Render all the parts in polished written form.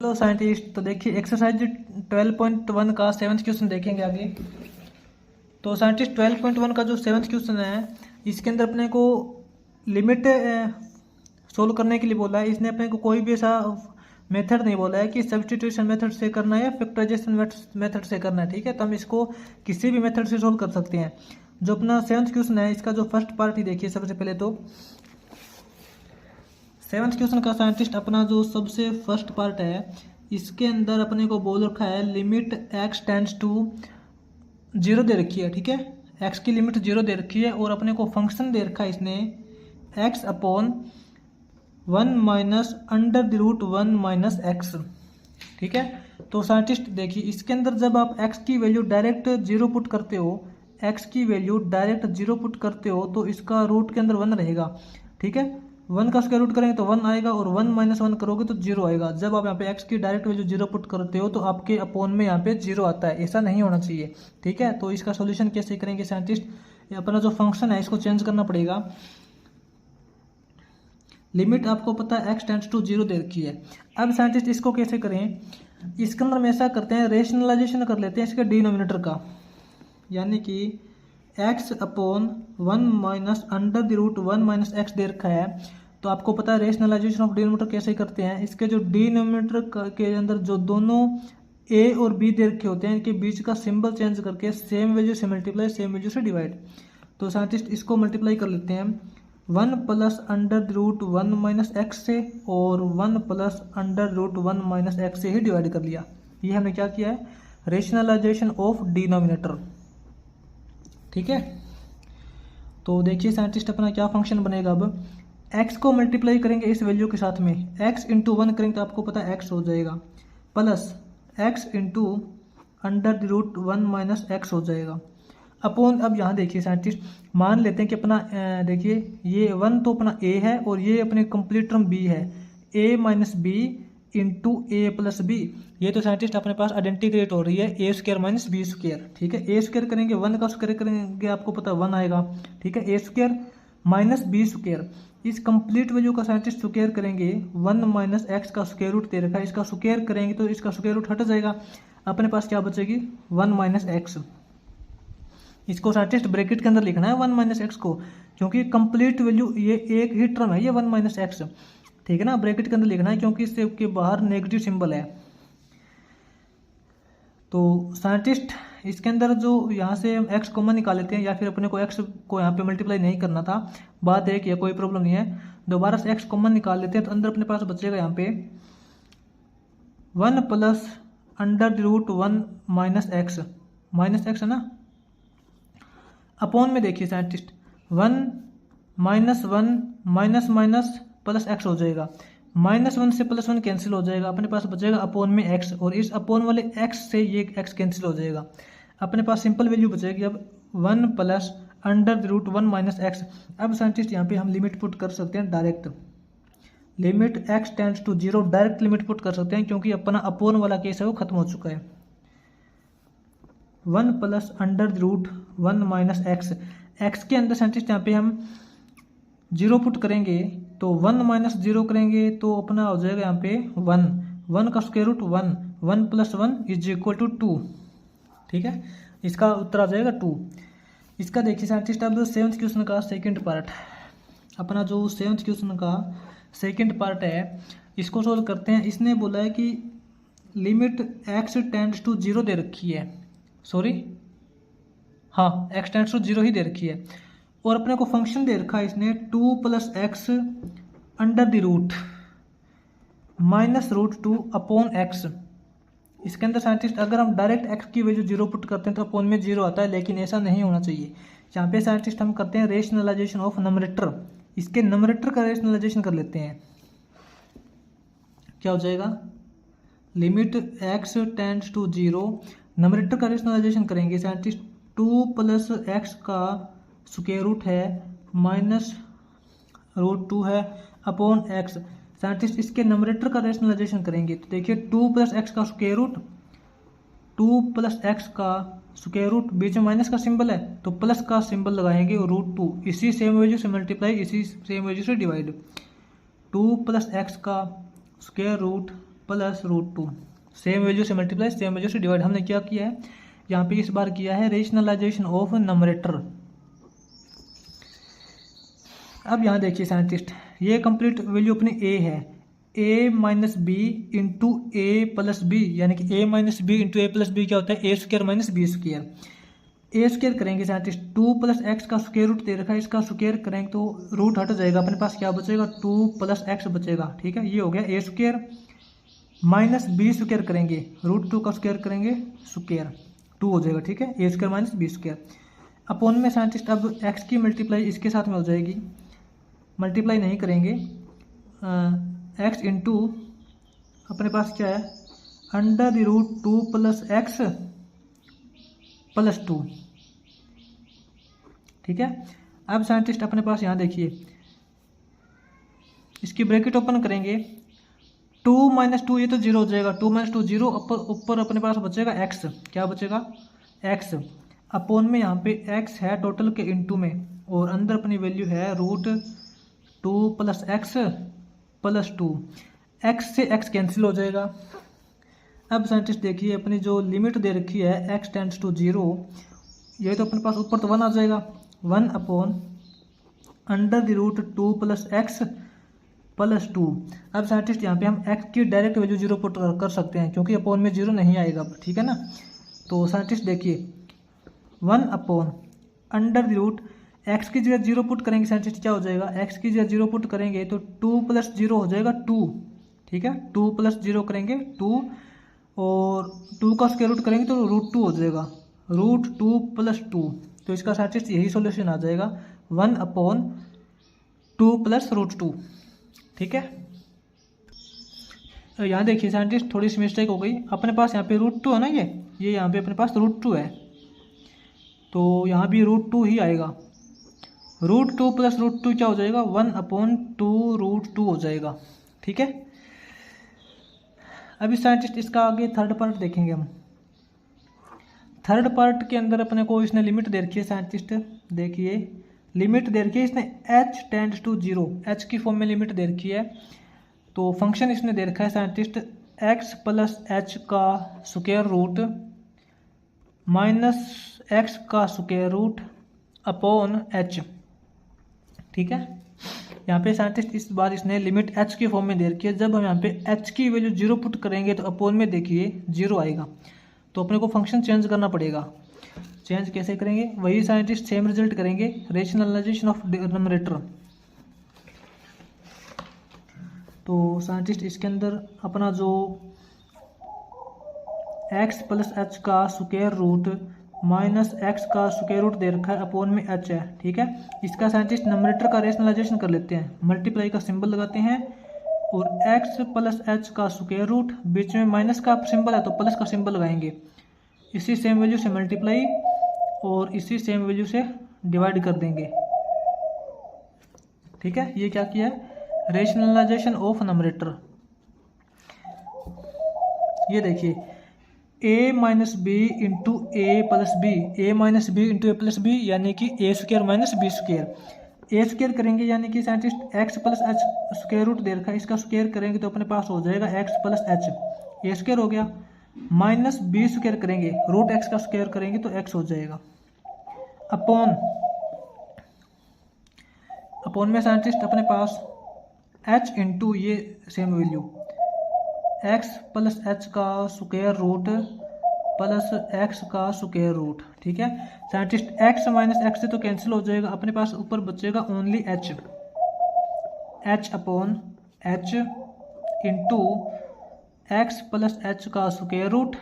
Hello scientist. तो देखिए exercise 12.1 का सेवन्थ क्वेश्चन देखेंगे आगे। तो साइंटिस्ट 12.1 का जो सेवन्थ क्वेश्चन है इसके अंदर अपने को लिमिट सोल्व करने के लिए बोला है। इसने अपने को कोई भी ऐसा मेथड नहीं बोला है कि सब्स्टिट्यूशन मेथड से करना है या फैक्टराइजेशन मेथड से करना है। ठीक है, तो हम इसको किसी भी मेथड से सोल्व कर सकते हैं। जो अपना सेवन्थ क्वेश्चन है इसका जो फर्स्ट पार्ट ही देखिए सबसे पहले। तो सेवन्थ क्वेश्चन का साइंटिस्ट अपना जो सबसे फर्स्ट पार्ट है इसके अंदर अपने को बोल रखा है लिमिट x टेंड्स टू 0 दे रखी है। ठीक है, x की लिमिट 0 दे रखी है और अपने को फंक्शन दे रखा है इसने x upon 1 minus under the root 1 minus x. ठीक है, तो साइंटिस्ट देखिए इसके अंदर जब आप x की वैल्यू डायरेक्ट 0 पुट करते हो, x की वैल्यू डायरेक्ट 0 पुट करते हो तो इसका रूट के अंदर 1 रहेगा। ठीक है, 1 का स्क्वायर रूट करेंगे तो 1 आएगा और 1 माइनस 1 करोगे तो 0 आएगा। जब आप यहाँ पे x की डायरेक्ट वैल्यू 0 पुट करते हो तो आपके अपॉन में यहाँ पे 0 आता है, ऐसा नहीं होना चाहिए। ठीक है, तो इसका सॉल्यूशन कैसे करेंगे साइंटिस्ट, अपना जो फंक्शन है इसको चेंज करना पड़ेगा। लिमिट आपको पता है x टेंड्स टू 0 दे रखी है। अब साइंटिस्ट इसको कैसे करें, इसके अंदर हम ऐसा करते हैं रेशनलाइजेशन कर लेते हैं इसके डिनोमिनेटर का, यानी कि x upon 1 minus under the root 1 minus x दे रखा है। तो आपको पता है रेशनलाइजेशन ऑफ डिनोमिनेटर कैसे करते हैं। इसके जो डिनोमिनेटर के अंदर जो दोनों a और b दे रखे होते हैं इनके बीच का सिंबल चेंज करके सेम वैल्यू से मल्टीप्लाई सेम वैल्यू से डिवाइड। तो साइंटिस्ट इसको मल्टीप्लाई कर लेते हैं 1 plus under the root 1 minus x से और 1 plus under root 1 minus x से ही डिवाइड कर लिया। ये हमने क्या किया है, रेशनलाइजेशन ऑफ डिनोमिनेटर। ठीक है, तो देखिए साइंटिस्ट अपना क्या फंक्शन बनेगा। अब x को मल्टीप्लाई करेंगे इस वैल्यू के साथ में, x इंटू 1 करेंगे तो आपको पता है x हो जाएगा, plus x into under the root 1 minus x हो जाएगा अपॉन। अब यहाँ देखिए साइंटिस्ट मान लेते हैं कि अपना देखिए ये 1 तो अपना a है और ये अपने कंप्लीट टर्म b है, a minus B into A plus B. ये तो साइंटिस्ट अपने पास आइडेंटिग्रेट हो रही है A square minus B square. ठीक है, ए स्क्वायर करेंगे 1 का स्क्वायर करेंगे आपको पता 1 आएगा। ठीक है, A square minus B square, इस कंप्लीट वैल्यू का साइंटिस्ट स्क्वायर करेंगे 1 माइनस एक्स का स्क्वायर रूट दे रखा है, इसका स्क्वायर करेंगे तो इसका स्क्वायर रूट हट जाएगा, अपने पास क्या बचेगी 1 माइनस एक्स। इसको साइंटिस्ट ब्रैकेट के अंदर लिखना है 1 माइनस एक्स को, क्योंकि कंप्लीट वैल्यू ये एक ही टर्म है ये 1 माइनस एक्स। ठीक है ना, ब्रैकेट के अंदर लिखना है क्योंकि इससे के बाहर नेगेटिव सिंबल है। तो साइंटिस्ट इसके अंदर जो यहाँ से हम x कॉमन निकाल लेते हैं, या फिर अपने को x को यहाँ पे मल्टीप्लाई नहीं करना था, बात एक है कोई प्रॉब्लम नहीं है, दोबारा से x कॉमन निकाल लेते हैं तो अंदर अपने पास बचेगा यहाँ पे 1 plus under the root 1 minus x है ना, अपॉन में देखिए scientist 1 minus 1 minus minus plus x हो जाएगा, -1 से +1 कैंसिल हो जाएगा, अपने पास बचेगा अपॉन में x और इस अपॉन वाले x से ये x कैंसिल हो जाएगा, अपने पास सिंपल वैल्यू बचेगी अब 1 plus under the root 1 minus x. अब साइंटिस्ट यहाँ पे हम लिमिट पुट कर सकते हैं direct, limit x tends to 0 direct limit put कर सकते हैं क्योंकि अपना अपॉन वाला केस है वो खत्म हो चुका है। 1 plus under the root 1 minus x के अंदर साइंटिस्ट यहाँ पे हम 0 पुट करेंगे तो 1 माइनस 0 करेंगे तो अपना हो जाएगा यहाँ पे 1 का square root 1 plus 1 is equal to 2। ठीक है, इसका उत्तर आ जाएगा 2। इसका देखिए साइंटिस्ट अब सेवन्थ क्वेश्चन का सेकंड पार्ट, अपना जो सेवन्थ क्वेश्चन का सेकंड पार्ट है इसको सोल्व करते हैं। इसने बोला है कि लिमिट x टेंड्स टू 0 दे रखी है, सॉरी हाँ x टेंड्स टू 0 ही दे रखी है और अपने को फंक्शन दे रखा है इसने 2 plus x under the root minus root 2 upon x. इसके अंदर साइंटिस्ट अगर हम डायरेक्ट x की वैल्यू 0 पुट करते हैं तो अपॉन में 0 आता है, लेकिन ऐसा नहीं होना चाहिए। यहाँ पे साइंटिस्ट हम करते हैं रेशनलाइजेशन ऑफ नंबरेटर, इसके नंबरेटर का रेशनलाइजेशन कर लेते हैं। क्या हो जाएगा, limit x tends to 0, numerator का रेशनलाइजेशन करेंगे साइंटिस्ट 2 प्लस एक्स का स्क्वायर रूट है माइनस रूट 2 है अपॉन एक्स। साइंटिस्ट इसके नंबरेटर का रेशनलाइजेशन करेंगे तो देखिए 2 प्लस एक्स का स्क्वायर रूट, 2 प्लस एक्स का स्क्वायर रूट, बीच में माइनस का सिंबल है तो प्लस का सिंबल लगाएंगे और रूट 2, इसी सेम वैल्यू से मल्टीप्लाई इसी सेम वैल्यू से डिवाइड। 2 प्लस एक्स का square root plus root two, same value से मल्टीप्लाई सेम वैल्यू से डिवाइड। हमने क्या किया है यहाँ पे इस बार किया है रेशनलाइजेशन ऑफ नंबरेटर। अब यहाँ देखिए साइंटिस्ट, ये कंप्लीट वैल्यू अपनी ए है, a minus B into A plus B, यानी कि a minus B into A plus B क्या होता है, ए square minus B square. A square करेंगे साइंटिस्ट, 2 प्लस एक्स का स्क्वायर रूट दे रखा है, इसका स्क्वायर करेंगे तो रूट हट जाएगा, अपने पास क्या बचेगा 2 प्लस एक्स बचेगा। ठीक है, ये हो गया ए स्क्र माइनस बी स्क्र करेंगे, रूट 2 का स्क्वायर करेंगे स्क्वायर 2 हो जाएगा। ठीक है, ए square minus B square upon में साइंटिस्ट अब एक्स की मल्टीप्लाई इसके साथ में हो जाएगी, मल्टीप्लाई नहीं करेंगे, एक्स इंटू अपने पास क्या है under the root 2 plus x plus 2। ठीक है, अब साइंटिस्ट अपने पास यहाँ देखिए इसकी ब्रैकेट ओपन करेंगे, 2 माइनस 2 ये तो जीरो हो जाएगा, 2 माइनस 2 जीरो, ऊपर अपने पास बचेगा एक्स, क्या बचेगा एक्स अपॉन में यहाँ पे एक्स है टोटल के इंटू में, और अंदर अपनी वैल्यू है root 2 plus x plus 2, x से एक्स कैंसिल हो जाएगा। अब साइंटिस्ट देखिए अपनी जो लिमिट दे रखी है x टेंड्स टू 0, ये तो अपने पास ऊपर तो 1 आ जाएगा, 1 upon under the root 2 plus x plus 2। अब साइंटिस्ट यहाँ पे हम x की डायरेक्ट वैल्यू 0 पुट कर सकते हैं, क्योंकि अपॉन में 0 नहीं आएगा। ठीक है ना, तो साइंटिस्ट देखिए 1 upon under the root, x की जगह 0 पुट करेंगे साइंटिस्ट क्या हो जाएगा, x की जगह 0 पुट करेंगे तो 2 प्लस 0 हो जाएगा 2। ठीक है, 2 प्लस 0 करेंगे 2, और 2 का स्क्वायर रूट करेंगे तो रूट 2 हो जाएगा, रूट 2 प्लस 2, तो इसका साइंटिस्ट यही सॉल्यूशन आ जाएगा 1 अपॉन 2 प्लस रूट 2। ठीक है, यहाँ देखिए साइंटिस्ट थोड़ी सी मिस्टेक हो गई, अपने पास यहाँ पे रूट 2 है ना, ये यहाँ पे अपने पास रूट 2 है, तो यहाँ भी रूट 2 ही आएगा, रूट 2 प्लस रूट 2 क्या हो जाएगा 1 अपॉन 2 रूट 2 हो जाएगा। ठीक है, अभी साइंटिस्ट इसका आगे थर्ड पार्ट देखेंगे हम। थर्ड पार्ट के अंदर अपने को इसने लिमिट दे रखी है साइंटिस्ट, देखिए लिमिट दे रखी है इसने h टेंड्स टू 0, h की फॉर्म में लिमिट दे रखी है, तो फंक्शन इसने दे रखा है साइंटिस्ट x प्लस एच का स्क्वायर रूट माइनस एक्स का स्क्वायर रूट अपॉन h। ठीक है, यहाँ पे साइंटिस्ट इस बार इसने लिमिट h की फॉर्म में दे रखी है, जब हम यहाँ पे h की वैल्यू 0 पुट करेंगे तो अपॉन में देखिए 0 आएगा, तो अपने को फंक्शन चेंज करना पड़ेगा। चेंज कैसे करेंगे, वही साइंटिस्ट सेम रिजल्ट करेंगे, रेशनलाइजेशन ऑफ नंबरेटर। तो साइंटिस्ट इसके अंदर अपना जो x प्लस एच का स्क्वायर रूट माइनस एक्स का स्क्वायर रूट दे रखा है, अपॉन में h है। ठीक है, इसका साइंटिस्ट नंबरेटर का रेशनलाइजेशन कर लेते हैं, मल्टीप्लाई का सिंबल लगाते हैं, और x प्लस एच का स्क्वायर रूट, बीच में माइनस का सिंबल है तो प्लस का सिंबल लगाएंगे, इसी सेम वैल्यू से मल्टीप्लाई और इसी सेम वैल्यू से डिवाइड कर देंगे। ठीक है, ये क्या किया है रेशनलाइजेशन ऑफ नंबरेटर। ये देखिए a minus B into A plus B, A minus B into A plus B, यानी कि ए square minus B square. A square करेंगे यानी कि scientist x plus h square root दे रखा है, इसका स्क्वायर करेंगे तो अपने पास हो जाएगा एक्स प्लस एच, ए स्क्वायर हो गया, माइनस बी स्क्वायर करेंगे, रूट एक्स का स्क्वायर करेंगे तो एक्स हो जाएगा, अपॉन में साइंटिस्ट अपने पास एच इंटू ये same value x plus H का स्क्वायर रूट प्लस एक्स का स्क्वायर रूट। ठीक है, साइंटिस्ट एक्स माइनस एक्स से तो कैंसिल हो जाएगा, अपने पास ऊपर बचेगा only H, H upon H into x plus H का स्क्वायर रूट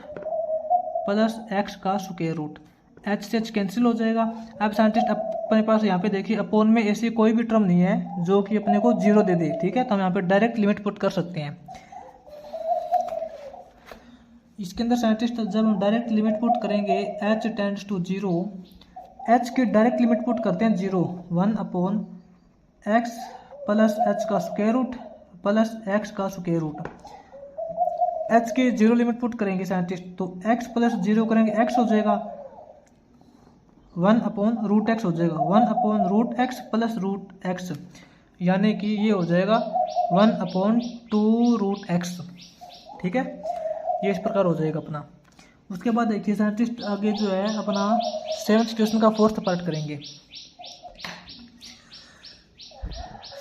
प्लस एक्स का स्क्वायर रूट, एच से एच कैंसिल हो जाएगा। अब साइंटिस्ट अपने पास यहाँ पे देखिए अपॉन में ऐसी कोई भी टर्म नहीं है जो कि अपने को 0 दे दे। ठीक है, तो हम यहाँ पे डायरेक्ट लिमिट पुट कर सकते हैं। इसके अंदर साइंटिस्ट जब हम डायरेक्ट लिमिट पुट करेंगे h टेंड्स टू 0, h की डायरेक्ट लिमिट पुट करते हैं 0, 1 अपॉन एक्स प्लस एच का स्क्वायर रूट प्लस एक्स का स्क्वायर रूट, h की 0 लिमिट पुट करेंगे साइंटिस्ट तो x प्लस 0 करेंगे x हो जाएगा, 1 अपॉन रूट एक्स हो जाएगा, 1 upon root x plus root x, यानी कि ये हो जाएगा 1 अपॉन 2 रूट एक्स। ठीक है, ये इस प्रकार हो जाएगा अपना। उसके बाद देखिए साइंटिस्ट आगे जो है अपना 7th क्वेश्चन का 4th पार्ट करेंगे।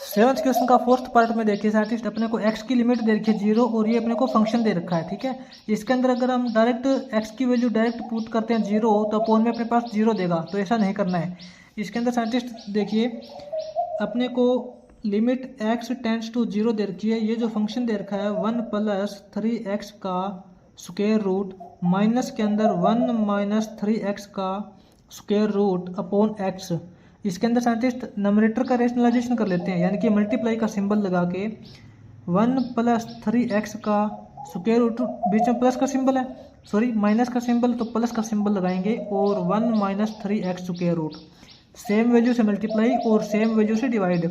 7th क्वेश्चन का 4th पार्ट में देखिए साइंटिस्ट अपने को x की लिमिट दे रखी है 0 और ये अपने को फंक्शन दे रखा है। ठीक है, इसके अंदर अगर हम डायरेक्ट x की वैल्यू डायरेक्ट पुट करते हैं 0 तो अपॉन में अपने पास 0 देगा, तो ऐसा नहीं करना है। इसके अंदर साइंटिस्ट देखिए अपने को लिमिट x टेंड्स टू 0 दे रखी है। ये जो फंक्शन दे रखा है 1 + 3x का स्क्वायर रूट माइनस के अंदर 1 - 3x का स्क्वायर रूट अपॉन x। इसके अंदर साइंटिस्ट नंबरेटर का रेशनलाइजेशन कर लेते हैं, यानी कि मल्टीप्लाई का सिंबल लगा के 1 + 3x का स्क्वायर रूट, बीच में प्लस का सिंबल है, सॉरी माइनस का सिंबल, तो प्लस का सिंबल लगाएंगे और 1 - 3x square root, same value से मल्टीप्लाई और सेम वैल्यू से डिवाइड।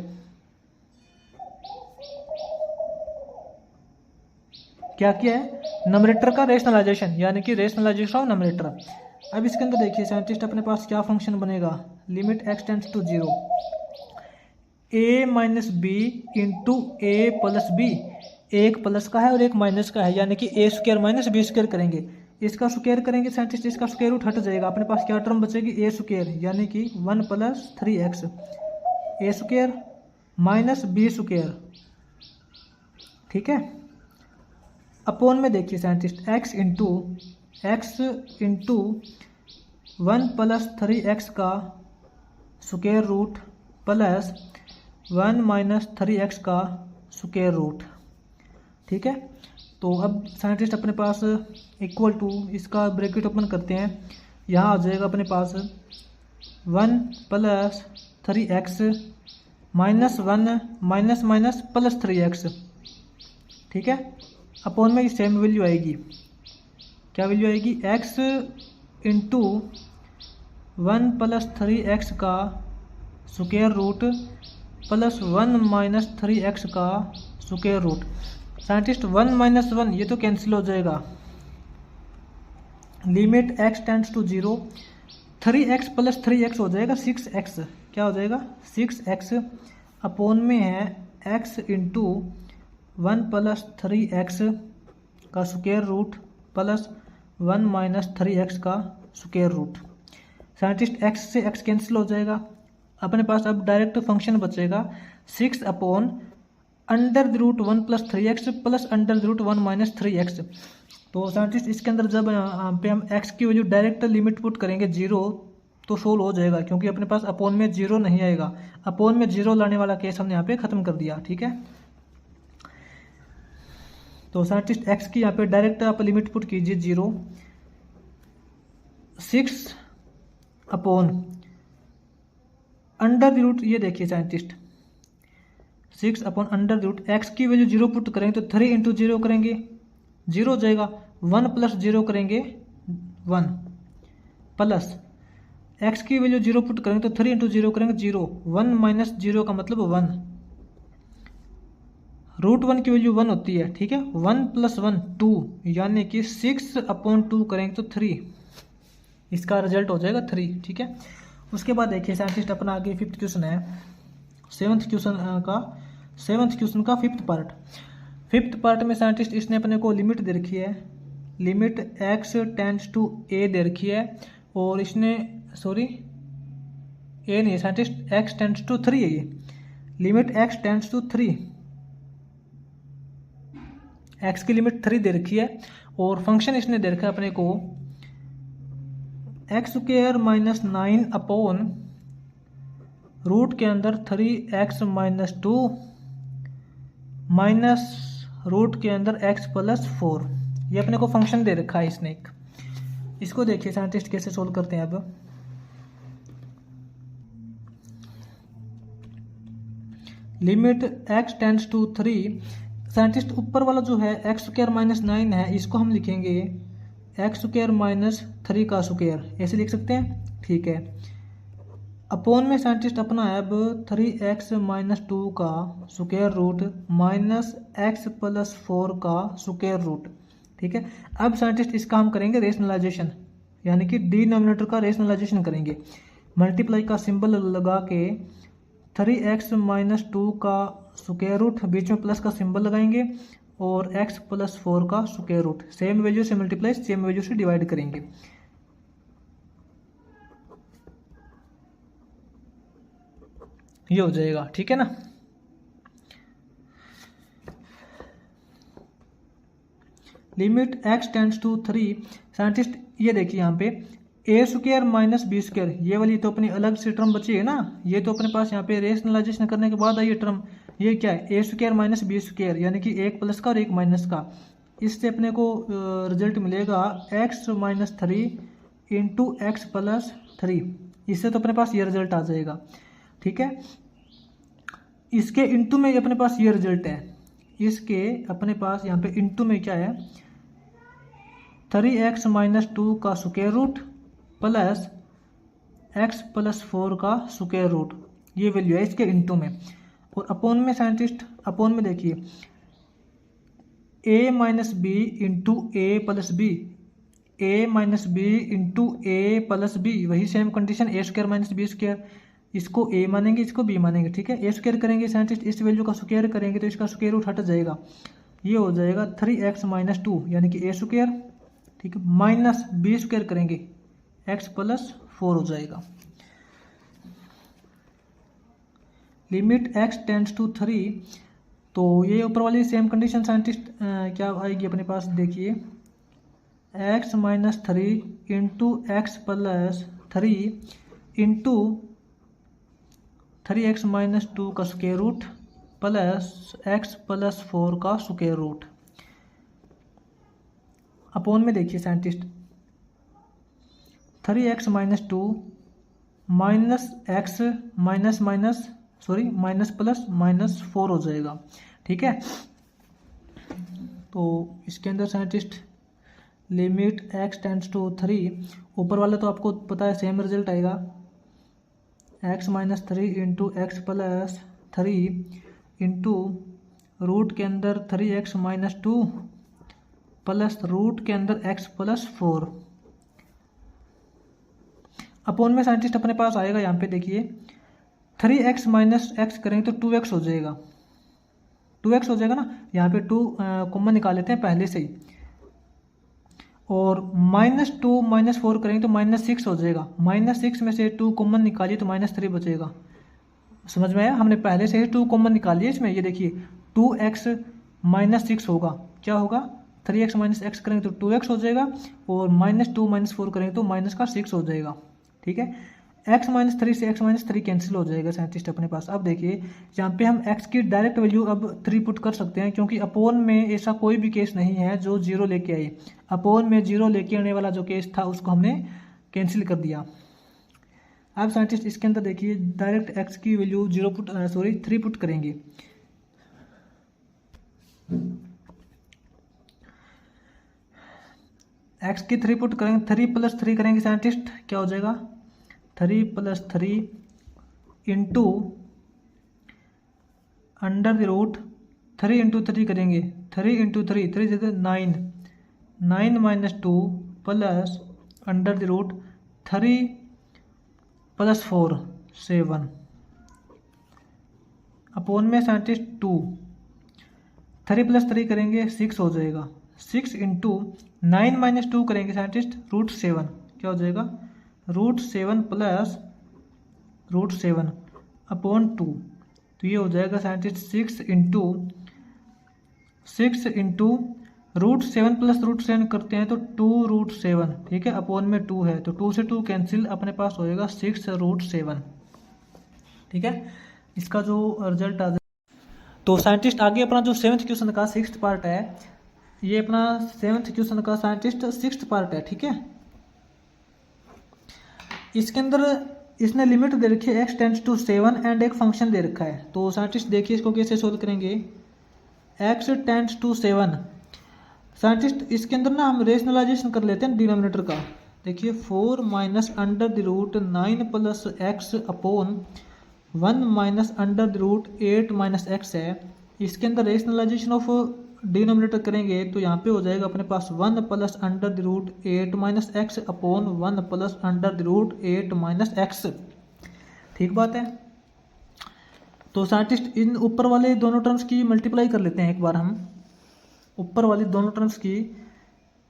क्या किया है, नंबरेटर का रेशनलाइजेशन, यानी कि रेशनलाइजेशन ऑफ नंबरेटर। अब इसके अंदर देखिए साइंटिस्ट अपने पास क्या फंक्शन बनेगा, limit x tends to 0 a - b into a + b, एक प्लस का है और एक माइनस का है, यानी कि a² - b² करेंगे। इसका स्क्वायर करेंगे साइंटिस्ट, इसका स्क्वायर रूट हट जाएगा, अपने पास क्या टर्म बचेगी a², यानी कि 1 + 3x a² - b²। ठीक है, अपॉन में देखिए साइंटिस्ट x इंटू 1 + 3x का स्क्वायर रूट प्लस 1 - 3x का स्क्वायर रूट। ठीक है, तो अब साइंटिस्ट अपने पास इक्वल टू, इसका ब्रैकेट ओपन करते हैं, यहाँ आ जाएगा अपने पास 1 + 3x -1 - +3x। ठीक है, अपॉन में सेम वैल्यू आएगी, क्या वैल्यू आएगी, x इंटू 1 + 3x का स्क्वायर रूट प्लस 1 - 3x का स्क्वायर रूट। साइंटिस्ट 1 - 1 ये तो कैंसिल हो जाएगा, limit x tends to 0, 3x + 3x हो जाएगा 6x, क्या हो जाएगा 6x, अपॉन में है x इंटू 1 + 3x का स्क्वायर रूट प्लस 1 - 3x का स्क्वायर रूट। साइंटिस्ट x से x कैंसिल हो जाएगा, अपने पास अब डायरेक्ट फंक्शन बचेगा 6 अपॉन √1 + 3x प्लस √1 - 3x। तो साइंटिस्ट इसके अंदर जब यहाँ पे हम x की वैल्यू डायरेक्ट लिमिट पुट करेंगे 0 तो सोल्व हो जाएगा, क्योंकि अपने पास अपॉन में 0 नहीं आएगा, अपॉन में 0 लाने वाला केस हमने यहाँ पे खत्म कर दिया। ठीक है, तो साइंटिस्ट x की यहाँ पे डायरेक्ट आप लिमिट पुट कीजिए 0, 6 अपॉन √, ये देखिए साइंटिस्ट 6 अपॉन x की वैल्यू 0 पुट करेंगे तो 3 × 0 करेंगे 0 हो जाएगा, 1 + 0 करेंगे 1 प्लस x की वैल्यू 0 पुट करेंगे तो 3 × 0 करेंगे 0, 1 - 0 का मतलब 1, √1 की वैल्यू 1 होती है। ठीक है, 1 + 1 2, यानी कि 6 अपॉन 2 करेंगे तो 3, इसका रिजल्ट हो जाएगा 3। ठीक है, उसके बाद देखिए साइंटिस्ट अपना आगे 5th क्वेश्चन है, 7th क्वेश्चन का 5th पार्ट। 5th पार्ट में साइंटिस्ट इसने अपने को लिमिट दे रखी है, limit x tends to a दे रखी है, और इसने सॉरी a नहीं साइंटिस्ट x टेंड्स टू 3 है, ये limit x tends to 3, x की लिमिट 3 दे रखी है, और फंक्शन इसने दे रखा है अपने को x² - 9 अपॉन रूट के अंदर 3x - 2 माइनस रूट के अंदर x + 4, ये अपने को फंक्शन दे रखा है इसने एक। इसको देखिए साइंटिस्ट कैसे सोल्व करते हैं। अब limit x tends to 3, scientist ऊपर वाला जो है x² - 9 है, इसको हम लिखेंगे x² - 3 का स्क्वायर, ऐसे लिख सकते हैं। ठीक है, अपॉन में साइंटिस्ट अपना है अब 3x - 2 का स्क्वायर रूट माइनस x + 4 का स्क्वायर रूट। ठीक है, अब साइंटिस्ट इसका हम करेंगे रेशनलाइजेशन, यानी कि डिनोमिनेटर का रेशनलाइजेशन करेंगे, मल्टीप्लाई का सिंबल लगा के 3x - 2 का स्क्वायर रूट, बीच में प्लस का सिंबल लगाएंगे और x प्लस 4 का स्क्वायर रूट, सेम वैल्यू से मल्टीप्लाई सेम वैल्यू से डिवाइड करेंगे। ये हो जाएगा, ठीक है ना। Limit x tends to 3, scientist ये देखिए यहाँ पे A square minus B square, ये वाली तो अपनी अलग से टर्म बची है ना, ये तो अपने पास यहाँ पे रेशनलाइजेशन करने के बाद आई ये टर्म, ये क्या है, A square minus B square, यानी कि एक प्लस का और एक माइनस का। इससे अपने को रिजल्ट मिलेगा x minus 3 into x plus 3, इससे तो अपने पास ये रिजल्ट आ जाएगा, ठीक है। इसके इंटू में अपने पास ये रिजल्ट है, इसके अपने पास यहाँ पे इंटू में क्या है, 3x माइनस 2 का square root plus x plus 4 का स्क्वायर रूट, ये वैल्यू है इसके इंटू में। और अपोन में साइंटिस्ट, अपोन में देखिए a minus B into A plus B, A minus B into A plus B, वही same condition, A square minus B square, इसको a मानेंगे इसको b मानेंगे, ठीक है। ए स्क्वायर करेंगे साइंटिस्ट, इस वैल्यू का स्क्वायर करेंगे तो इसका स्क्वायर रूट हट जाएगा, ये हो जाएगा 3x माइनस 2 यानी कि a स्क्वायर, ठीक है, माइनस b स्क्वायर करेंगे x प्लस 4 हो जाएगा। लिमिट x टेंड्स टू 3, तो ये ऊपर वाली सेम कंडीशन साइंटिस्ट क्या आएगी अपने पास, देखिए x minus 3 into x plus 3 into 3x minus 2 का square root plus x plus 4 का स्क्वायर रूट। अपोन में देखिए scientist 3x minus 2 minus x minus minus sorry minus plus minus 4 हो जाएगा, ठीक है। तो इसके अंदर scientist limit x tends to 3, ऊपर वाला तो आपको पता है सेम रिजल्ट आएगा, x minus 3 into x plus 3 into root के अंदर 3x माइनस 2 प्लस रूट के अंदर x प्लस 4। अपोन में साइंटिस्ट अपने पास आएगा यहाँ पे देखिए 3x माइनस एक्स करेंगे तो 2x हो जाएगा, 2x हो जाएगा ना, यहाँ पे 2 कॉमन निकाल लेते हैं पहले से ही, और माइनस 2 माइनस 4 करेंगे तो माइनस 6 हो जाएगा, माइनस 6 में से 2 कॉमन निकालिए तो माइनस 3 बचेगा। समझ में आया, हमने पहले से ही 2 कॉमन निकालिए इसमें, ये देखिए 2x माइनस 6 होगा, क्या होगा 3x माइनस एक्स करेंगे तो 2x हो जाएगा, और माइनस 2 माइनस 4 करेंगे तो माइनस का 6 हो जाएगा, ठीक है। x माइनस 3 से x माइनस 3 कैंसिल हो जाएगा साइंटिस्ट अपने पास। अब देखिए यहाँ पे हम x की डायरेक्ट वैल्यू अब 3 पुट कर सकते हैं, क्योंकि अपोन में ऐसा कोई भी केस नहीं है जो 0 लेके आए, अपोन में 0 लेके आने वाला जो केस था उसको हमने कैंसिल कर दिया। अब साइंटिस्ट इसके अंदर देखिए डायरेक्ट x की वैल्यू 3 पुट करेंगे, x की 3 पुट करेंगे, 3 प्लस 3 करेंगे साइंटिस्ट, क्या हो जाएगा 3 plus 3 into under the root 3 into 3 करेंगे, 3 इंटू 3 3 जैसे 9 9 minus 2 plus under the root 3 plus 4 7 upon में साइंटिस्ट 2, 3 प्लस 3 करेंगे 6 हो जाएगा, 6 इंटू 9 माइनस 2 करेंगे साइंटिस्ट रूट 7, क्या हो जाएगा रूट 7 प्लस रूट 7 अपॉन 2, तो ये हो जाएगा scientist 6 into root 7 plus root 7 करते हैं तो 2 रूट 7, ठीक है, अपॉन में 2 है तो 2 से 2 कैंसिल, अपने पास होएगा 6 रूट 7, ठीक है। इसका जो रिजल्ट आ जाए तो साइंटिस्ट आगे अपना जो 7th क्वेश्चन का 6th पार्ट है, ये अपना 7th क्वेश्चन का साइंटिस्ट 6th पार्ट है, ठीक है। इसके अंदर इसने लिमिट दे रखी है x टेंड्स टू 7 एंड एक फंक्शन दे रखा है, तो साइंटिस्ट देखिए इसको कैसे सोल्व करेंगे। x टेंड्स टू 7 साइंटिस्ट इसके अंदर ना हम रेशनलाइजेशन कर लेते हैं डिनोमिनेटर का, देखिए 4 minus under the root 9 plus x upon 1 minus under the root 8 minus x है। इसके अंदर रेशनलाइजेशन ऑफ डिनोमिनेटर करेंगे तो यहाँ पे हो जाएगा अपने पास 1 plus under the root 8 minus x upon 1 plus under the root 8 minus x, ठीक बात है। तो साइंटिस्ट इन ऊपर वाले दोनों टर्म्स की मल्टीप्लाई कर लेते हैं एक बार हम, ऊपर वाली दोनों टर्म्स की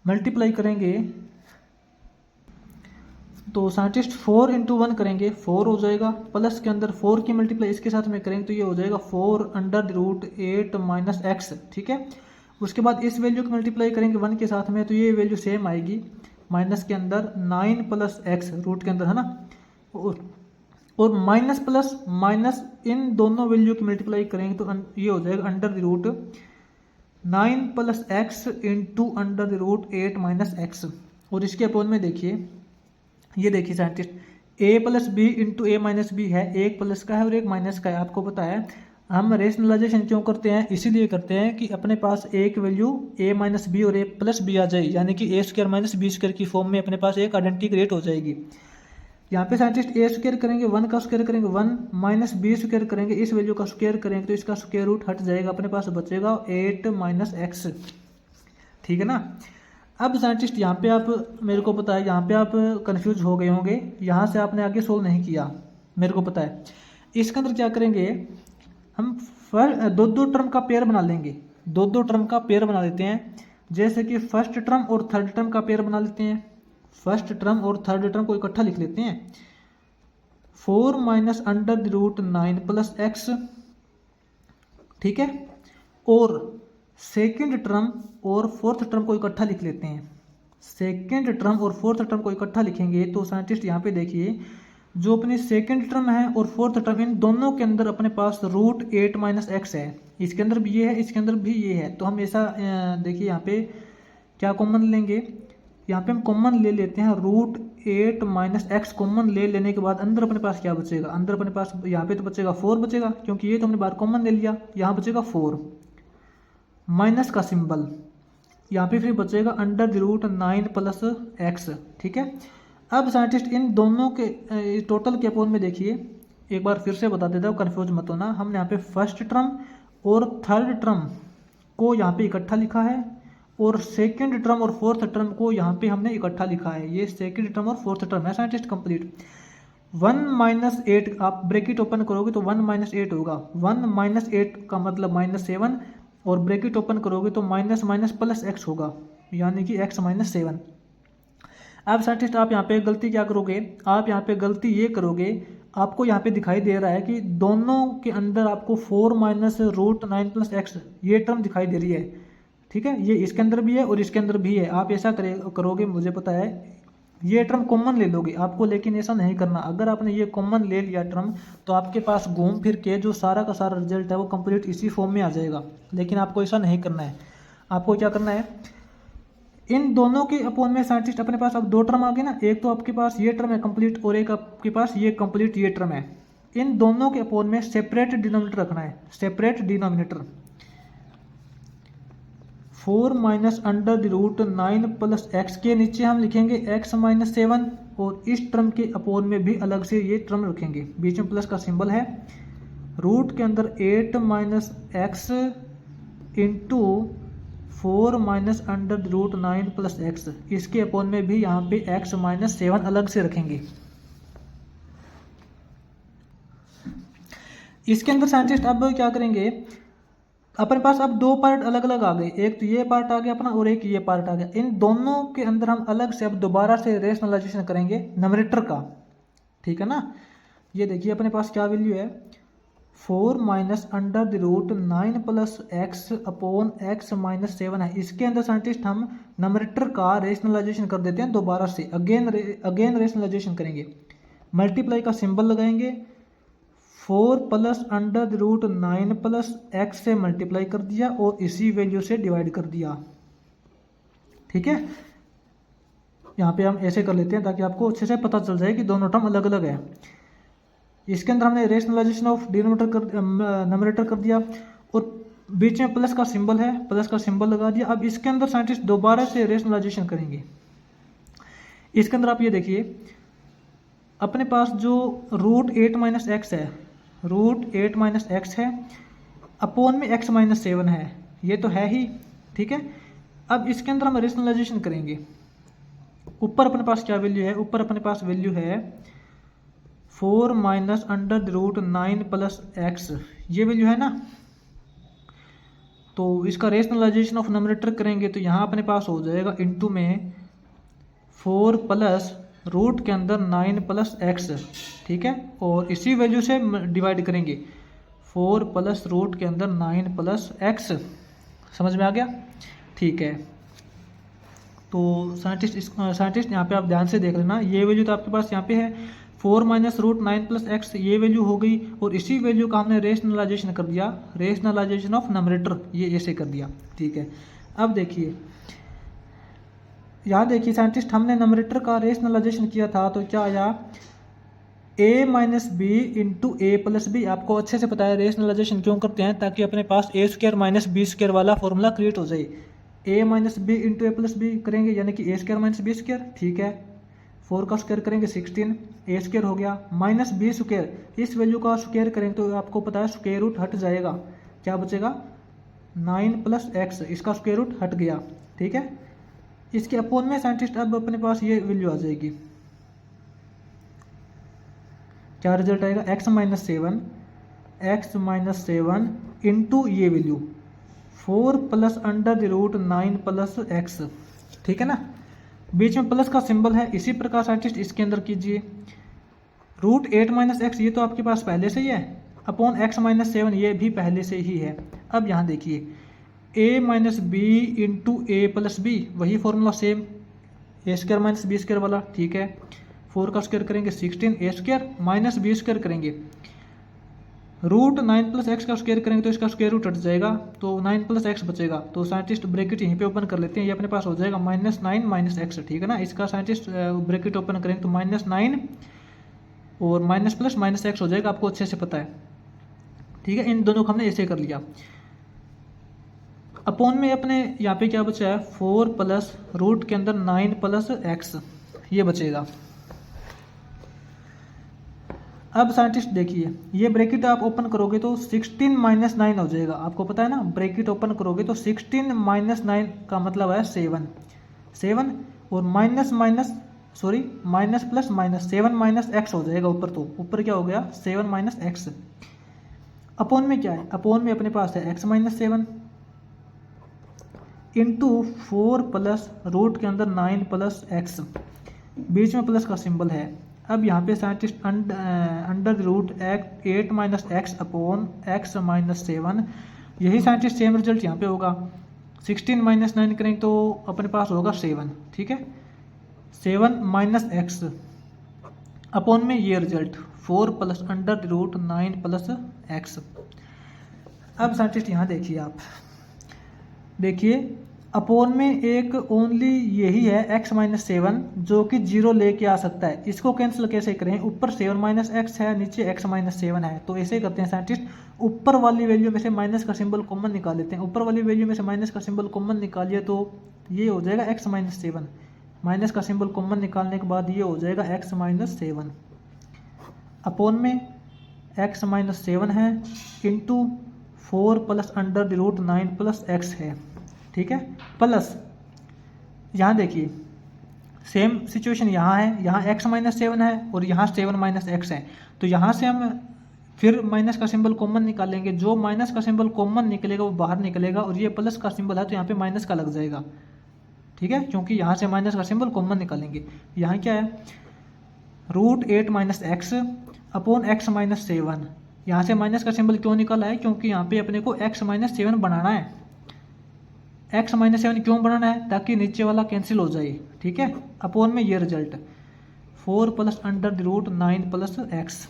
मल्टीप्लाई करेंगे तो साइंटिस्ट 4 इंटू 1 करेंगे 4 हो जाएगा, प्लस के अंदर 4 की मल्टीप्लाई इसके साथ में करेंगे तो ये हो जाएगा 4 अंडर रूट 8 माइनस एक्स। ठीक है, उसके बाद इस वैल्यू की मल्टीप्लाई करेंगे 1 के साथ में तो ये वैल्यू सेम आएगी, माइनस के अंदर 9 प्लस एक्स रूट के अंदर है ना, और माइनस प्लस माइनस इन दोनों वैल्यू की मल्टीप्लाई करेंगे तो ये हो जाएगा under root 9 plus x into under root 8 minus x. और इसके अपोन में देखिए, ये देखिए scientist a plus B into A minus B है, एक प्लस का है और एक माइनस का है। आपको पता है हम रेशनलाइजेशन क्यों करते हैं, इसीलिए करते हैं कि अपने पास एक वैल्यू a माइनस बी और a प्लस बी आ जाए, यानी कि a square minus B square की फॉर्म में अपने पास एक आइडेंटिटी क्रिएट हो जाएगी। यहाँ पे साइंटिस्ट a स्क्वायर करेंगे 1 का स्क्वायर करेंगे 1 माइनस बी स्क्वायर करेंगे, इस वैल्यू का स्क्वायर करेंगे तो इसका स्क्वायर रूट हट जाएगा, अपने पास बचेगा 8 माइनस एक्स। ठीक है ना। अब साइंटिस्ट यहाँ पे आप, मेरे को पता है यहाँ पे आप कंफ्यूज हो गए होंगे, यहाँ से आपने आगे सोल्व नहीं किया, मेरे को पता है। इसके अंदर क्या करेंगे हम, दो दो टर्म का पेयर बना लेंगे, दो दो टर्म का पेयर बना लेते हैं। जैसे कि फर्स्ट टर्म और थर्ड टर्म का पेयर बना लेते हैं, फर्स्ट टर्म और थर्ड टर्म को इकट्ठा लिख लेते हैं, 4 minus under root 9 plus x. ठीक है, और सेकेंड टर्म और फोर्थ टर्म को इकट्ठा लिख लेते हैं, सेकेंड टर्म और फोर्थ टर्म को इकट्ठा लिखेंगे तो साइंटिस्ट यहाँ पे देखिए जो अपनी सेकेंड टर्म है और फोर्थ टर्म, इन दोनों के अंदर अपने पास रूट 8 माइनस एक्स है, इसके अंदर भी ये है, इसके अंदर भी ये है। तो हम ऐसा देखिए यहाँ पे क्या कॉमन लेंगे, यहाँ पे हम कॉमन ले लेते हैं रूट 8 माइनस एक्स। कॉमन ले लेने के बाद अंदर अपने पास क्या बचेगा, अंदर अपने पास यहाँ पे तो बचेगा 4 बचेगा, क्योंकि ये तो हमने बाहर कॉमन ले लिया, यहाँ बचेगा 4 माइनस का सिंबल, यहाँ पे फिर बचेगा under the root 9 plus x. ठीक है, अब साइंटिस्ट इन दोनों के टोटल के अपोन में देखिए, एक बार फिर से बता देता हूँ, कंफ्यूज मत होना। हमने यहाँ पे फर्स्ट टर्म और थर्ड टर्म को यहाँ पे इकट्ठा लिखा है और सेकंड टर्म और फोर्थ टर्म को यहाँ पे हमने इकट्ठा लिखा है, ये सेकंड टर्म और फोर्थ टर्म है साइंटिस्ट कंप्लीट। 1 माइनस 8 आप ब्रैकेट ओपन करोगे तो 1 माइनस 8 होगा, 1 माइनस 8 का मतलब माइनस 7 और ब्रैकेट ओपन करोगे तो माइनस माइनस प्लस एक्स होगा, यानी कि x माइनस 7। अब साइंटिस्ट आप यहाँ पे गलती क्या करोगे, आप यहाँ पे गलती ये करोगे, आपको यहाँ पे दिखाई दे रहा है कि दोनों के अंदर आपको 4 माइनस रूट 9 प्लस एक्स ये टर्म दिखाई दे रही है। ठीक है, ये इसके अंदर भी है और इसके अंदर भी है। आप ऐसा करोगे, मुझे पता है ये टर्म कॉमन ले लोगे आपको, लेकिन ऐसा नहीं करना। अगर आपने ये कॉमन ले लिया टर्म तो आपके पास घूम फिर के जो सारा का सारा रिजल्ट है वो कंप्लीट इसी फॉर्म में आ जाएगा, लेकिन आपको ऐसा नहीं करना है। आपको क्या करना है, इन दोनों के अपोन में साइंटिस्ट अपने पास अब दो टर्म आ गए ना, एक तो आपके पास ये टर्म है कंप्लीट और एक आपके पास ये कंप्लीट ये टर्म है। इन दोनों के अपोन में सेपरेट डिनोमिनेटर रखना है, separate denominator. 4 minus under the root 9 plus x के नीचे हम लिखेंगे x माइनस 7 और इस टर्म के अपोन में भी अलग से ये टर्म रखेंगे, बीच में प्लस का सिंबल है। रूट के अंदर 8 minus x into 4 minus under the root 9 plus x, इसके अपोन में भी यहाँ पे x माइनस 7 अलग से रखेंगे। इसके अंदर साइंटिस्ट अब क्या करेंगे, अपने पास अब दो पार्ट अलग अलग आ गए, एक तो ये पार्ट आ गया अपना और एक ये पार्ट आ गया। इन दोनों के अंदर हम अलग से अब दोबारा से रेशनलाइजेशन करेंगे नंबरेटर का। ठीक है ना, ये देखिए अपने पास क्या वैल्यू है, 4 minus under the root 9 plus x upon x minus 7 है। इसके अंदर साइंटिस्ट हम नंबरेटर का रेशनलाइजेशन कर देते हैं दोबारा से, अगेन रेशनलाइजेशन करेंगे, मल्टीप्लाई का सिंबल लगाएंगे, 4 plus under the root 9 plus x से मल्टीप्लाई कर दिया और इसी वैल्यू से डिवाइड कर दिया। ठीक है, यहाँ पे हम ऐसे कर लेते हैं ताकि आपको अच्छे से पता चल जाए कि दोनों टर्म अलग अलग है। इसके अंदर हमने रेशनलाइजेशन ऑफ डिनोमिनेटर नंबरेटर कर दिया और बीच में प्लस का सिंबल है, प्लस का सिंबल लगा दिया। अब इसके अंदर साइंटिस्ट दोबारा से रेशनलाइजेशन करेंगे। इसके अंदर आप ये देखिए अपने पास जो रूट 8 माइनस एक्स है, रूट 8 माइनस एक्स है, अपोन में x माइनस 7 है, ये तो है ही। ठीक है, अब इसके अंदर हम रेशनलाइजेशन करेंगे। ऊपर अपने पास क्या वैल्यू है, ऊपर अपने पास वैल्यू है 4 minus under the root 9 plus x, ये वैल्यू है ना। तो इसका रेशनलाइजेशन ऑफ नंबरेटर करेंगे तो यहाँ अपने पास हो जाएगा इनटू में 4 प्लस रूट के अंदर 9 प्लस एक्स, ठीक है, और इसी वैल्यू से डिवाइड करेंगे 4 प्लस रूट के अंदर 9 प्लस एक्स। समझ में आ गया? ठीक है। तो साइंटिस्ट यहाँ पे आप ध्यान से देख लेना, ये वैल्यू तो आपके पास यहाँ पे है 4 माइनस रूट 9 प्लस एक्स, ये वैल्यू हो गई, और इसी वैल्यू का हमने रेशनलाइजेशन कर दिया, रेशनलाइजेशन ऑफ नंबरेटर, ये ऐसे कर दिया। ठीक है, अब देखिए यहाँ देखिए साइंटिस्ट, हमने नंबरेटर का रेशनलाइजेशन किया था तो क्या आया, a minus B into A plus B. आपको अच्छे से पता है रेशनलाइजेशन क्यों करते हैं, ताकि अपने पास A square minus B square वाला फॉर्मूला क्रिएट हो जाए। a minus B into A plus B करेंगे यानी कि ए स्क्वायर माइनस बी स्क्वायर, ठीक है, 4 का स्क्वायर करेंगे 16, ए स्क्वायर हो गया, माइनस बी स्क्वायर, इस वैल्यू का स्क्वायर करेंगे तो आपको पता है स्क्वायर रूट हट जाएगा, क्या बचेगा 9 प्लस एक्स, इसका स्क्वायर रूट हट गया। ठीक है, इसके अपोन में साइंटिस्ट अब अपने पास ये वैल्यू आ जाएगी, क्या रिजल्ट आएगा, x माइनस सेवन इंटू ये value 4 plus under the root 9 plus x. ठीक है ना, बीच में प्लस का सिंबल है। इसी प्रकार साइंटिस्ट इसके अंदर कीजिए रूट 8 माइनस एक्स, ये तो आपके पास पहले से ही है, अपॉन x माइनस 7 ये भी पहले से ही है। अब यहाँ देखिए a minus B into A plus B, वही formula same, A square minus B square वाला, ठीक है, 4 का स्क्वायर करेंगे 16, A square minus B square करेंगे, रूट 9 प्लस एक्स का स्क्वायर करेंगे तो इसका स्क्वायर रूट हट जाएगा, तो 9 प्लस एक्स बचेगा। तो साइंटिस्ट ब्रैकेट यहीं पे ओपन कर लेते हैं, ये अपने पास हो जाएगा -9 माइनस एक्स, ठीक है ना, इसका साइंटिस्ट ब्रैकेट ओपन करेंगे तो -9 और माइनस प्लस माइनस एक्स हो जाएगा, आपको अच्छे से पता है। ठीक है, इन दोनों को हमने ऐसे कर लिया। अपॉन में अपने यहाँ पे क्या बचा है, 4 प्लस रूट के अंदर 9 प्लस एक्स, ये बचेगा। अब साइंटिस्ट देखिए, ये ब्रैकेट आप ओपन करोगे तो 16 माइनस 9 हो जाएगा, आपको पता है ना, ब्रैकेट ओपन करोगे तो 16 माइनस 9 का मतलब है 7 और minus plus minus 7 minus x हो जाएगा ऊपर, तो ऊपर क्या हो गया 7 माइनस एक्स। अपॉन में क्या है, अपॉन में अपने पास है x minus 7 into 4 plus root के अंदर 9 प्लस एक्स, बीच में प्लस का सिंबल है। अब यहाँ पे scientist under root 8 minus x upon x minus 7, यही साइंटिस्ट सेम रिजल्ट यहाँ पे होगा। 16 माइनस 9 करेंगे तो अपने पास होगा 7, ठीक है, 7 माइनस एक्स अपॉन में ये result 4 plus under root 9 plus X. अब साइंटिस्ट यहाँ देखिए, आप देखिए अपॉन में एक ओनली यही है x माइनस 7 जो कि 0 लेके आ सकता है, इसको कैंसिल कैसे करें, ऊपर 7 माइनस एक्स है, नीचे x माइनस 7 है, तो ऐसे करते हैं साइंटिस्ट, ऊपर वाली वैल्यू में से माइनस का सिंबल कॉमन निकाल लेते हैं। ऊपर वाली वैल्यू में से माइनस का सिंबल कॉमन निकालिए तो ये हो जाएगा x माइनस 7, माइनस का सिंबल कॉमन निकालने के बाद ये हो जाएगा x माइनस 7 अपॉन में x माइनस 7 है into 4 plus under the root 9 plus X है, ठीक है, प्लस यहाँ देखिए सेम सिचुएशन यहाँ है, यहाँ x माइनस 7 है और यहाँ 7 माइनस एक्स है, तो यहाँ से हम फिर माइनस का सिंबल कॉमन निकालेंगे, जो माइनस का सिंबल कॉमन निकलेगा वो बाहर निकलेगा, और ये प्लस का सिंबल है तो यहाँ पे माइनस का लग जाएगा, ठीक है, क्योंकि यहाँ से माइनस का सिंबल कॉमन निकालेंगे। यहाँ क्या है, root 8 minus x upon x minus 7, यहाँ से माइनस का सिंबल क्यों निकाला है, क्योंकि यहाँ पे अपने को x माइनस 7 बनाना है। x माइनस 7 क्यों बनाना है, ताकि नीचे वाला कैंसिल हो जाए, ठीक है, अपॉन में ये result 4 plus under the root 9 plus X.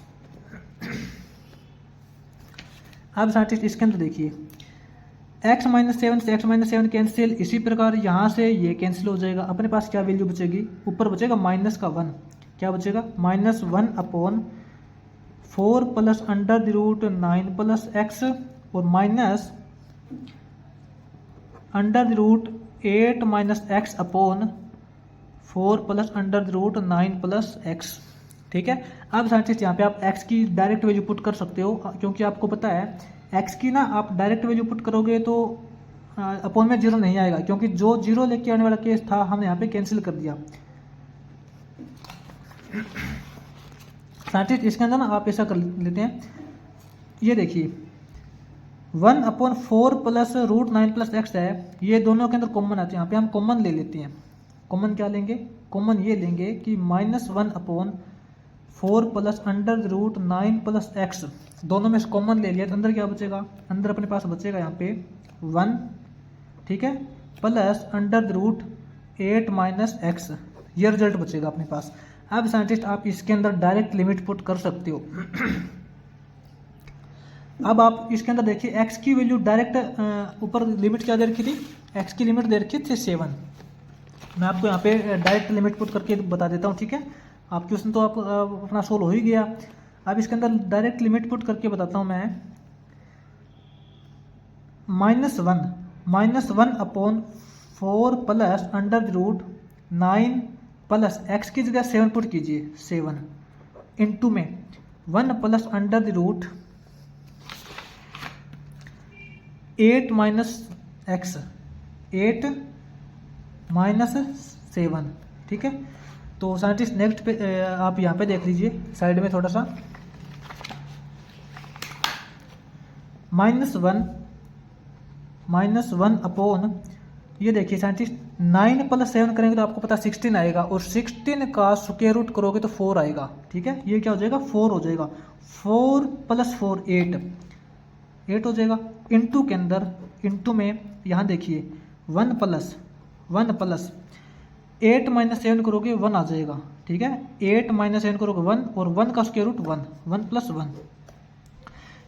अब साइंटिस्ट इसके अंदर देखिए x माइनस 7 से x माइनस 7 कैंसिल, इसी प्रकार यहाँ से ये कैंसिल हो जाएगा, अपने पास क्या वैल्यू बचेगी, ऊपर बचेगा माइनस का 1, क्या बचेगा -1 upon 4 plus under the root 9 plus x और minus under the root 8 minus x upon 4 plus under the root 9 plus x, ठीक है। अब साइंटिस्ट यहाँ पे आप x की डायरेक्ट वैल्यू पुट कर सकते हो, क्योंकि आपको पता है x की ना आप डायरेक्ट वैल्यू पुट करोगे तो अपॉन में 0 नहीं आएगा, क्योंकि जो 0 लेके आने वाला केस था हमने यहाँ पे कैंसिल कर दिया। साइंटिस्ट इसके अंदर ना आप ऐसा कर लेते हैं, ये देखिए 1/4 प्लस रूट 9 प्लस एक्स है, ये दोनों के अंदर कॉमन है, तो यहाँ पे हम कॉमन ले लेते हैं। कॉमन क्या लेंगे? कॉमन ये लेंगे कि -1/4 plus under root 9 plus X, दोनों में से कॉमन ले लिया तो अंदर क्या बचेगा? अंदर अपने पास बचेगा यहाँ पे 1, ठीक है, plus under root 8 minus X, ये रिजल्ट बचेगा अपने पास। अब साइंटिस्ट आप इसके अंदर डायरेक्ट लिमिट पुट कर सकते हो। अब आप इसके अंदर देखिए x की वैल्यू डायरेक्ट ऊपर लिमिट क्या दे रखी थी? x की लिमिट दे रखी थी 7। मैं आपको यहाँ पे डायरेक्ट लिमिट पुट करके बता देता हूँ, ठीक है। आप क्वेश्चन तो आप अपना सोल्व हो ही गया। अब इसके अंदर डायरेक्ट लिमिट पुट करके बताता हूँ मैं। -1/4 plus under root 9 plus X की जगह 7 पुट कीजिए, 7 इंटू में 1 plus under root 8 minus X, 8 minus 7, ठीक है। तो साइंटिस्ट नेक्स्ट पे आप यहाँ पे देख लीजिए साइड में थोड़ा सा, -1 अपॉन, ये देखिए साइंटिस्ट 9 प्लस 7 करेंगे तो आपको पता 16 आएगा, और 16 का स्क्वायर रूट करोगे तो 4 आएगा, ठीक है। ये क्या हो जाएगा? 4 हो जाएगा। 4 प्लस 4 8 हो जाएगा। इंटू के अंदर, इंटू में यहाँ देखिए 1 प्लस 8 माइनस 7 करोगे 1 आ जाएगा, ठीक है। 8 माइनस 7 करोगे 1, और 1 का स्क्वायर रूट 1 प्लस 1,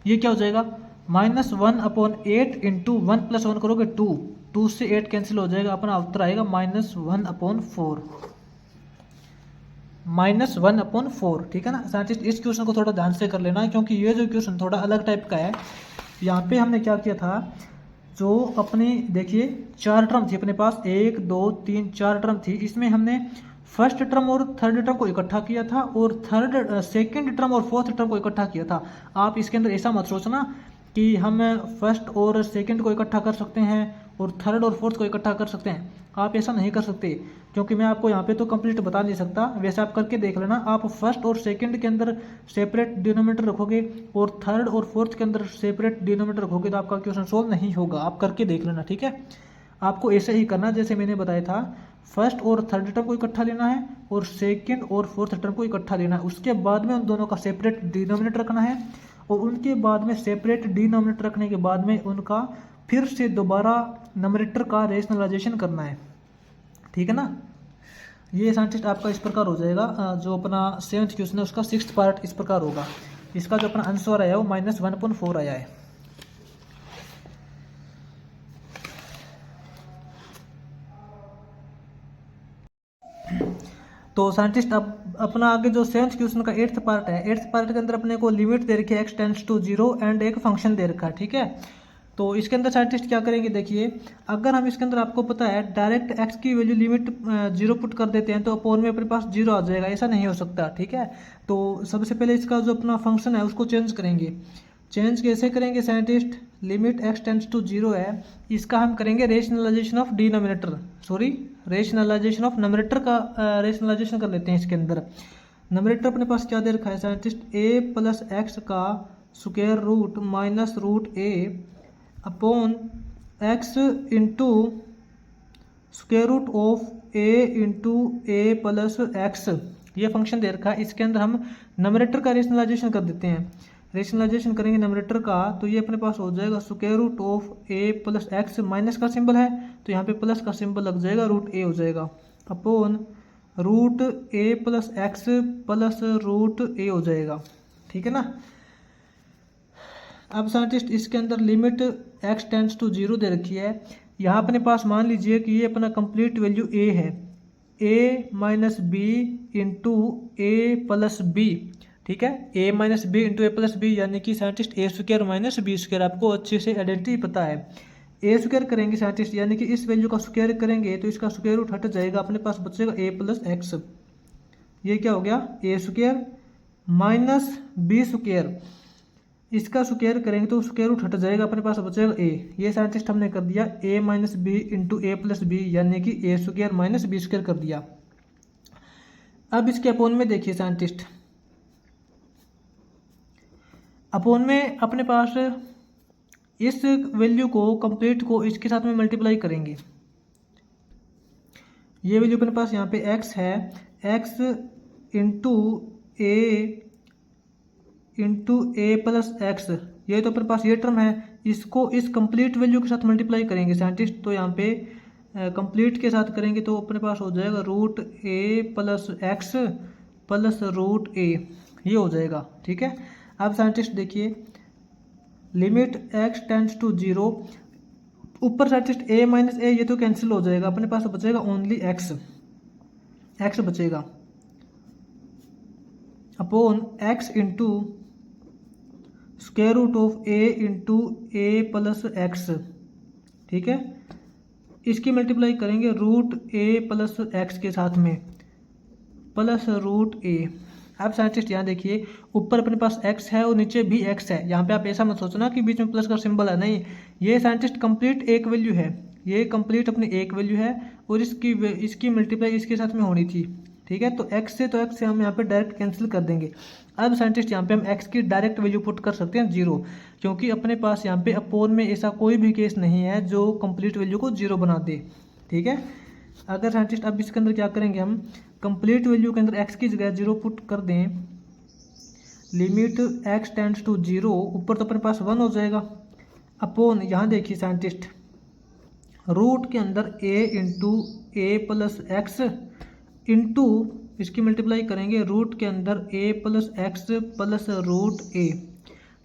ये क्या हो जाएगा? -1/8 इंटू 1 प्लस 1 करोगे 2 से 8 कैंसिल हो जाएगा, अपना उत्तर आएगा -1/4, -1/4, ठीक है ना। साइंटिस्ट इस क्वेश्चन को थोड़ा ध्यान से कर लेना, क्योंकि ये जो क्वेश्चन थोड़ा अलग टाइप का है। यहाँ पे हमने क्या किया था, जो अपनी देखिए 4 टर्म थी अपने पास, 1 2 3 4 टर्म थी, इसमें हमने फर्स्ट टर्म और थर्ड टर्म को इकट्ठा किया था, और सेकंड टर्म और फोर्थ टर्म को इकट्ठा किया था। आप इसके अंदर ऐसा मत सोचना कि हम फर्स्ट और सेकंड को इकट्ठा कर सकते हैं और थर्ड और फोर्थ को इकट्ठा कर सकते हैं, आप ऐसा नहीं कर सकते, क्योंकि मैं आपको यहाँ पे तो कंप्लीट बता नहीं सकता। वैसे आप करके देख लेना, आप फर्स्ट और सेकंड के अंदर सेपरेट डिनोमिनेटर रखोगे और थर्ड और फोर्थ के अंदर सेपरेट डिनोमिनेटर रखोगे तो आपका क्वेश्चन सोल्व नहीं होगा। आप करके देख लेना, ठीक है। आपको ऐसे ही करना जैसे मैंने बताया था, फर्स्ट और थर्ड टर्म को इकट्ठा लेना है और सेकंड और फोर्थ टर्म को इकट्ठा लेना है, उसके बाद में उन दोनों का सेपरेट डिनोमिनेटर रखना है, और उनके बाद में सेपरेट डिनोमिनेटर रखने के बाद में उनका फिर से दोबारा नंबरेटर का रेशनलाइजेशन करना है, ठीक है ना। ये साइंटिस्ट आपका इस प्रकार हो जाएगा। जो अपना 7th क्वेश्चन है उसका 6th पार्ट इस प्रकार होगा। इसका जो अपना आंसर आया वो -1/4 आया है। तो साइंटिस्ट अब अपना आगे जो 7th क्वेश्चन का 8th पार्ट है, 8th पार्ट के अंदर अपने को लिमिट दे रखी है x टेंड्स टू 0 एंड एक फंक्शन दे रखा है, ठीक है। तो इसके अंदर साइंटिस्ट क्या करेंगे, देखिए अगर हम इसके अंदर आपको पता है डायरेक्ट x की वैल्यू लिमिट 0 पुट कर देते हैं तो अपोन में अपने पास 0 आ जाएगा, ऐसा नहीं हो सकता, ठीक है। तो सबसे पहले इसका जो अपना फंक्शन है उसको चेंज करेंगे। चेंज कैसे करेंगे scientist? Limit x tends to 0 है, इसका हम करेंगे rationalization of denominator, sorry rationalization of numerator का रेशनलाइजेशन कर लेते हैं। इसके अंदर नंबरेटर अपने पास क्या दे रखा है साइंटिस्ट, a प्लस एक्स का square root minus root a upon x into square root of a into a plus x, ये फंक्शन दे रखा है। इसके अंदर हम नंबरेटर का रेशनलाइजेशन कर देते हैं। रेशनलाइजेशन करेंगे नंबरेटर का तो ये अपने पास हो जाएगा square root of a plus X, minus का सिंबल है तो यहाँ पे प्लस का सिंबल लग जाएगा, रूट a हो जाएगा, upon root a plus x plus root a हो जाएगा, ठीक है ना। अब साइंटिस्ट इसके अंदर लिमिट x टेंड्स टू 0 दे रखी है। यहाँ अपने पास मान लीजिए कि ये अपना कंप्लीट वैल्यू a है, a minus B into A plus B, ठीक है। a minus B into A plus B यानी कि scientist a square minus B square, आपको अच्छे से आइडेंटिटी पता है। a स्क्वायर करेंगे साइंटिस्ट यानी कि इस वैल्यू का स्क्वायर करेंगे तो इसका स्क्वायर रूट हट जाएगा, अपने पास बचेगा a प्लस एक्स। ये क्या हो गया, a square minus B square, इसका स्क्वायर करेंगे तो स्क्वायर रूट हट जाएगा, अपने पास बचेगा a। ये साइंटिस्ट हमने कर दिया a minus B into A plus B यानी कि a square minus B square कर दिया। अब इसके अपोन में देखिए साइंटिस्ट, अपोन में अपने पास इस वैल्यू को कंप्लीट को इसके साथ में मल्टीप्लाई करेंगे। ये वैल्यू अपने पास यहाँ पे x है, x इंटू ए प्लस एक्स, ये तो अपने पास ये टर्म है, इसको इस कंप्लीट वैल्यू के साथ मल्टीप्लाई करेंगे साइंटिस्ट। तो यहाँ पे कंप्लीट के साथ करेंगे तो अपने पास हो जाएगा रूट ए प्लस एक्स प्लस रूट ए, ये हो जाएगा। ठीक है, अब साइंटिस्ट देखिए लिमिट x टेंड्स टू 0, ऊपर साइंटिस्ट a माइनस ए ये तो कैंसिल हो जाएगा, अपने पास बचेगा ओनली x बचेगा upon x into square root of a into A plus x. ठीक है, इसकी मल्टीप्लाई करेंगे रूट a प्लस एक्स के साथ में प्लस रूट a। अब साइंटिस्ट यहाँ देखिए ऊपर अपने पास x है और नीचे भी x है, यहाँ पे आप ऐसा मत सोचना कि बीच में प्लस का सिंबल है, नहीं, ये साइंटिस्ट कंप्लीट एक वैल्यू है, ये कंप्लीट अपनी एक वैल्यू है और इसकी मल्टीप्लाई इसके साथ में होनी थी। ठीक है, तो x से हम यहाँ पे डायरेक्ट कैंसिल कर देंगे। अब साइंटिस्ट यहाँ पे हम x की डायरेक्ट वैल्यू पुट कर सकते हैं 0, क्योंकि अपने पास यहाँ पे अपोन में ऐसा कोई भी केस नहीं है जो कंप्लीट वैल्यू को 0 बना दे। ठीक है, अगर साइंटिस्ट अब इसके अंदर क्या करेंगे, हम कंप्लीट वैल्यू के अंदर x की जगह 0 पुट कर दें, लिमिट x टेंड्स टू 0, ऊपर तो अपने पास 1 हो जाएगा अपॉन, यहाँ देखिए साइंटिस्ट रूट के अंदर a into A plus x into इसकी मल्टीप्लाई करेंगे रूट के अंदर a plus x plus root a।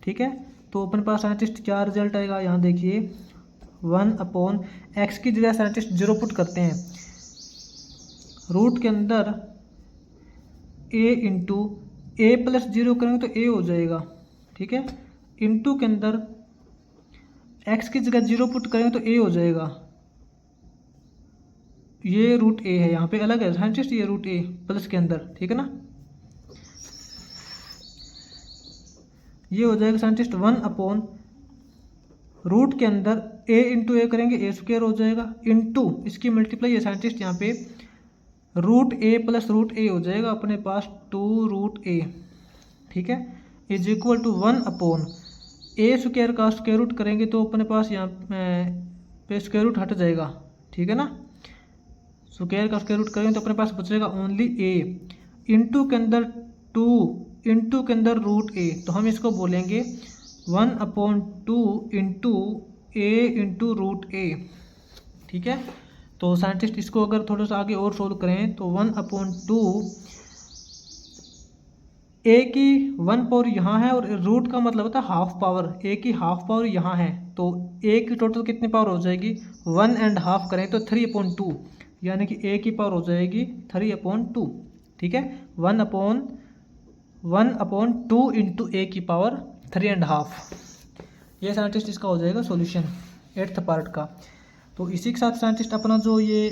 ठीक है, तो अपने पास साइंटिस्ट क्या रिजल्ट आएगा, यहाँ देखिए 1 अपॉन x की जगह साइंटिस्ट 0 पुट करते हैं, रूट के अंदर a इंटू ए प्लस 0 करेंगे तो a हो जाएगा। ठीक है, इंटू के अंदर x की जगह 0 पुट करेंगे तो a हो जाएगा, ये रूट a है, यहाँ पे अलग है साइंटिस्ट, ये रूट a प्लस के अंदर। ठीक है ना, ये हो जाएगा साइंटिस्ट 1 अपॉन रूट के अंदर a इंटू ए करेंगे a स्क्वायर हो जाएगा, इंटू इसकी मल्टीप्लाई है साइंटिस्ट यहाँ पे root a plus root a हो जाएगा अपने पास 2 रूट a। ठीक है, is equal to 1 upon a square का स्क्वायर रूट करेंगे तो अपने पास यहाँ पे स्क्वायर रूट हट जाएगा। ठीक है ना, स्क्वायर का स्क्वायर रूट करेंगे तो अपने पास बचेगा ओनली a इंटू के अंदर 2 इंटू के अंदर रूट a, तो हम इसको बोलेंगे 1 upon 2 into a into root a। ठीक है, तो साइंटिस्ट इसको अगर थोड़ा सा आगे और सोल्व करें तो 1 अपॉन 2, a की 1 पावर यहाँ है और रूट का मतलब होता है हाफ पावर, a की हाफ पावर यहाँ है, तो a की टोटल कितनी पावर हो जाएगी 1.5 करें तो 3/2, यानी कि a की पावर हो जाएगी 3/2। ठीक है, 1 अपॉन 2 इंटू a की पावर 3.5, ये साइंटिस्ट इसका हो जाएगा सॉल्यूशन 8th पार्ट का। तो इसी के साथ साइंटिस्ट अपना जो ये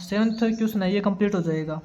7th क्वेश्चन है ये कंप्लीट हो जाएगा।